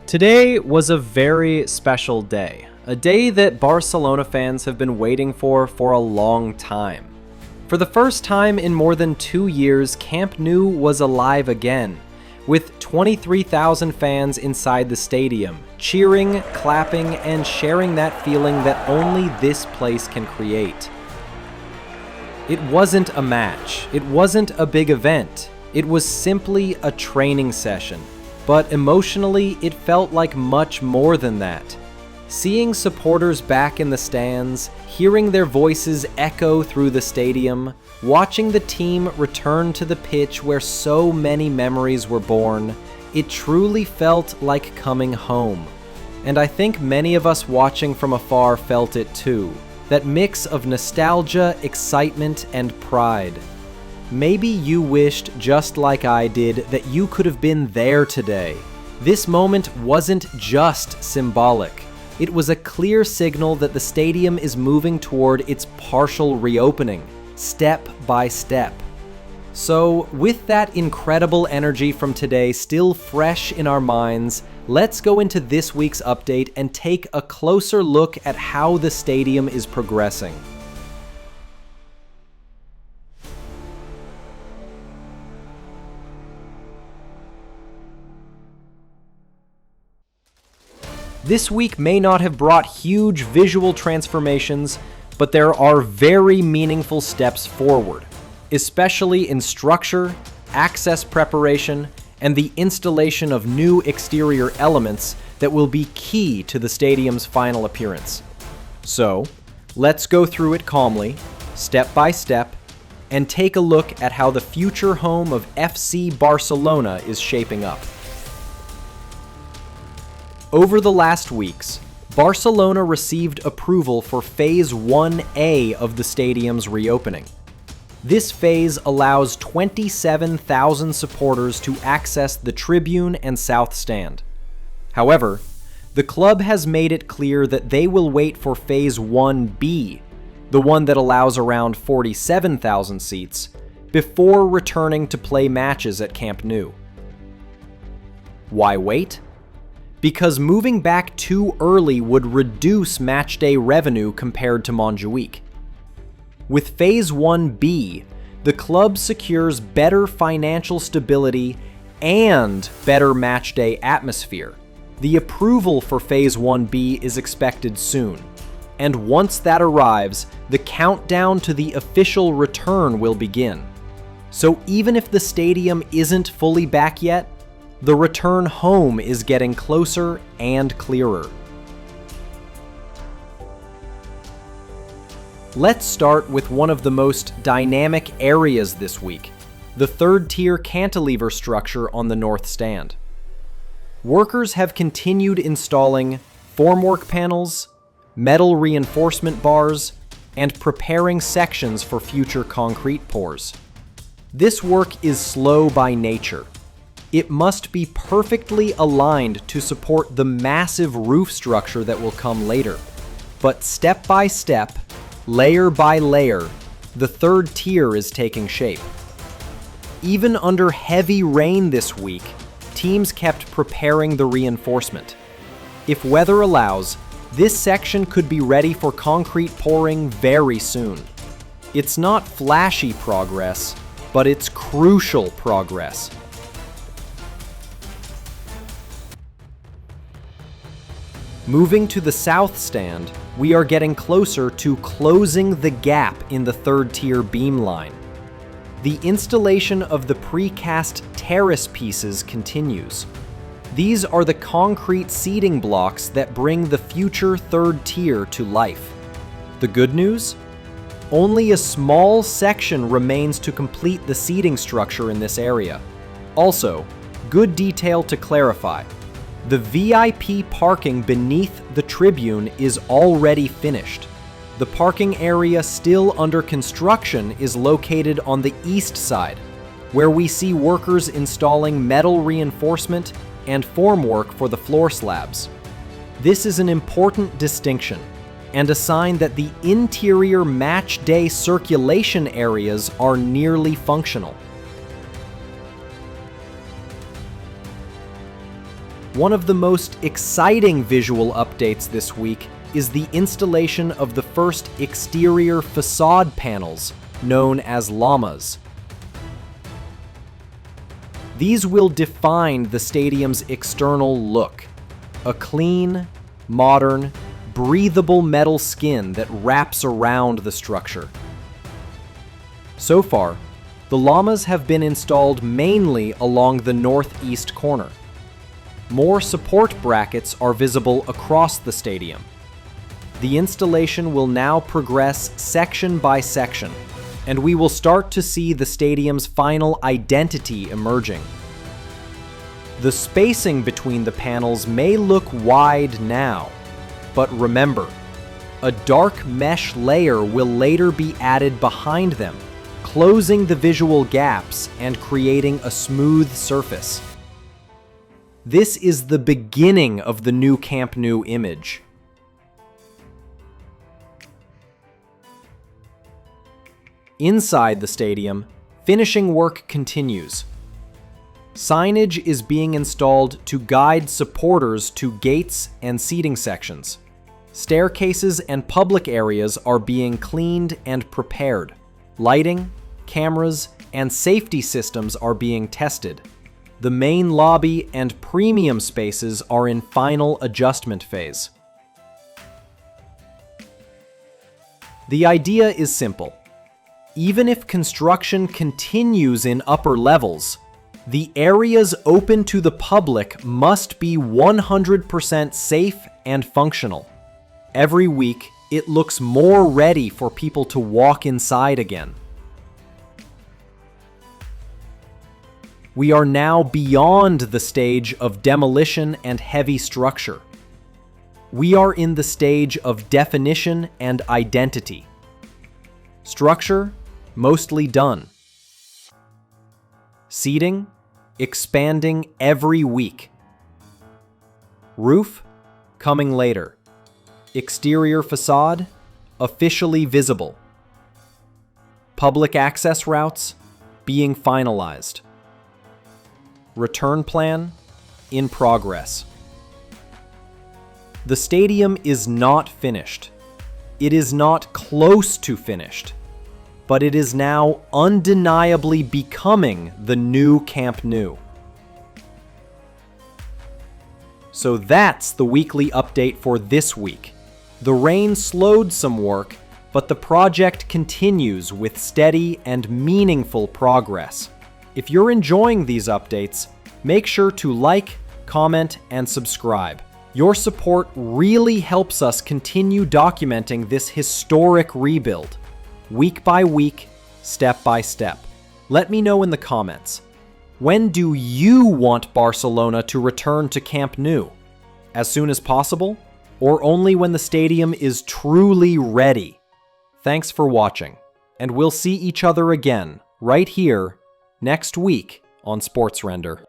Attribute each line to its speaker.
Speaker 1: Today was a very special day, a day that Barcelona fans have been waiting for a long time. For the first time in more than 2 years, Camp Nou was alive again, with 23,000 fans inside the stadium, cheering, clapping, and sharing that feeling that only this place can create. It wasn't a match, it wasn't a big event, it was simply a training session. But emotionally, it felt like much more than that. Seeing supporters back in the stands, hearing their voices echo through the stadium, watching the team return to the pitch where so many memories were born, it truly felt like coming home. And I think many of us watching from afar felt it too. That mix of nostalgia, excitement, and pride. Maybe you wished, just like I did, that you could have been there today. This moment wasn't just symbolic. It was a clear signal that the stadium is moving toward its partial reopening, step by step. So, with that incredible energy from today still fresh in our minds, let's go into this week's update and take a closer look at how the stadium is progressing. This week may not have brought huge visual transformations, but there are very meaningful steps forward, especially in structure, access preparation, and the installation of new exterior elements that will be key to the stadium's final appearance. So, let's go through it calmly, step by step, and take a look at how the future home of FC Barcelona is shaping up. Over the last weeks, Barcelona received approval for Phase 1A of the stadium's reopening. This phase allows 27,000 supporters to access the tribune and south stand. However, the club has made it clear that they will wait for Phase 1B, the one that allows around 47,000 seats, before returning to play matches at Camp Nou. Why wait? Because moving back too early would reduce matchday revenue compared to Montjuic. With Phase 1B, the club secures better financial stability and better matchday atmosphere. The approval for Phase 1B is expected soon, and once that arrives, the countdown to the official return will begin. So even if the stadium isn't fully back yet, the return home is getting closer and clearer. Let's start with one of the most dynamic areas this week, the third-tier cantilever structure on the north stand. Workers have continued installing formwork panels, metal reinforcement bars, and preparing sections for future concrete pours. This work is slow by nature. It must be perfectly aligned to support the massive roof structure that will come later. But step by step, layer by layer, the third tier is taking shape. Even under heavy rain this week, teams kept preparing the reinforcement. If weather allows, this section could be ready for concrete pouring very soon. It's not flashy progress, but it's crucial progress. Moving to the south stand, we are getting closer to closing the gap in the third-tier beam line. The installation of the precast terrace pieces continues. These are the concrete seating blocks that bring the future third tier to life. The good news? Only a small section remains to complete the seating structure in this area. Also, good detail to clarify. The VIP parking beneath the tribune is already finished. The parking area still under construction is located on the east side, where we see workers installing metal reinforcement and formwork for the floor slabs. This is an important distinction, and a sign that the interior match day circulation areas are nearly functional. One of the most exciting visual updates this week is the installation of the first exterior facade panels, known as lamas. These will define the stadium's external look, a clean, modern, breathable metal skin that wraps around the structure. So far, the lamas have been installed mainly along the northeast corner. More support brackets are visible across the stadium. The installation will now progress section by section, and we will start to see the stadium's final identity emerging. The spacing between the panels may look wide now, but remember, a dark mesh layer will later be added behind them, closing the visual gaps and creating a smooth surface. This is the beginning of the new Camp Nou image. Inside the stadium, finishing work continues. Signage is being installed to guide supporters to gates and seating sections. Staircases and public areas are being cleaned and prepared. Lighting, cameras, and safety systems are being tested. The main lobby and premium spaces are in final adjustment phase. The idea is simple. Even if construction continues in upper levels, the areas open to the public must be 100% safe and functional. Every week, it looks more ready for people to walk inside again. We are now beyond the stage of demolition and heavy structure. We are in the stage of definition and identity. Structure, mostly done. Seating, expanding every week. Roof, coming later. Exterior facade, officially visible. Public access routes, being finalized. Return plan, in progress. The stadium is not finished. It is not close to finished. But it is now undeniably becoming the new Camp Nou. So that's the weekly update for this week. The rain slowed some work, but the project continues with steady and meaningful progress. If you're enjoying these updates, make sure to like, comment, and subscribe. Your support really helps us continue documenting this historic rebuild. Week by week, step by step. Let me know in the comments. When do you want Barcelona to return to Camp Nou? As soon as possible? Or only when the stadium is truly ready? Thanks for watching, and we'll see each other again, right here, next week on SportsRender.